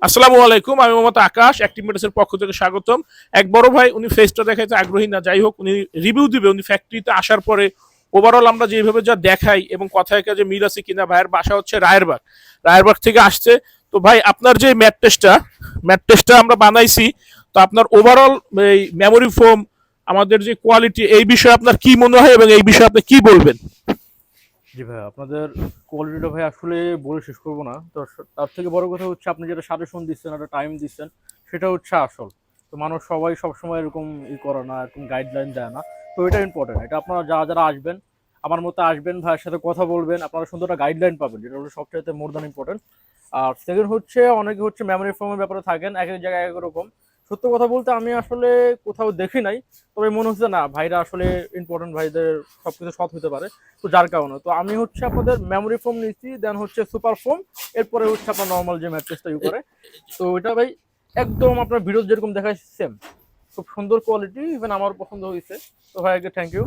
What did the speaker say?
আসসালামু আলাইকুম, আমি মোহাম্মদ আকাশ, অ্যাক্টিভ মেটাসের পক্ষ থেকে স্বাগতম। এক বড় ভাই উনি ফেসটা দেখাইতে আগ্রহী না, যাই হোক উনি রিভিউ দিবে উনি ফ্যাক্টরিতে আসার পরে। ওভারঅল আমরা যেভাবে যা দেখাই এবং কথায় কাজে মিল আছে কিনা। ভাইয়ের বাসা হচ্ছে রায়েরবাগ, রায়েরবাগ থেকে আসছে। তো ভাই আপনার যে ম্যাট টেস্টটা আমরা বানাইছি, তো আপনার ওভারঅল এই মেমোরি ফোম আমাদের যে কোয়ালিটি, এই বিষয়ে আপনার কি মনে হয় এবং এই বিষয়ে আপনি কি বলবেন? জি ভাই, আপনাদের কোয়ালিটিটা ভাই আসলে বলে শেষ করবো না। তো তার থেকে বড় কথা হচ্ছে আপনি যেটা সাজেশন দিচ্ছেন, একটা টাইম দিচ্ছেন, সেটা হচ্ছে আসল। তো মানুষ সবাই সবসময় এরকম করে না, এরকম গাইডলাইন দেয় না। তো এটা ইম্পর্টেন্ট। এটা আপনারা যারা যারা আসবেন, আমার মতো আসবেন, ভাইয়ের সাথে কথা বলবেন, আপনারা সুন্দর একটা গাইডলাইন পাবেন, যেটা হলো সবচাইতে মোর দ্যান ইম্পর্টেন্ট। আর সেকেন্ড হচ্ছে, অনেকে হচ্ছে মেমোরি ফোমের ব্যাপারে থাকেন, এক এক জায়গায় এক এক রকম। সত্য কথা বলতে আমি আসলে কোথাও দেখি নাই, তবে মনে হচ্ছে না ভাইরা আসলে ইম্পর্টেন্ট, ভাইদের সবকিছু সৎ হতে পারে। তো যার কারণে তো আমি হচ্ছে আপনাদের মেমোরি ফোম নিচ্ছি, দেন হচ্ছে সুপার ফোম, এরপরে হচ্ছে আপনার নর্মাল যে ম্যাট্রেসটা ইউ করে। তো এটা ভাই একদম আপনার ভিডিও যেরকম দেখায় সেম, খুব সুন্দর কোয়ালিটি, ইভেন আমার পছন্দ হয়েছে। তো ভাই, থ্যাংক ইউ।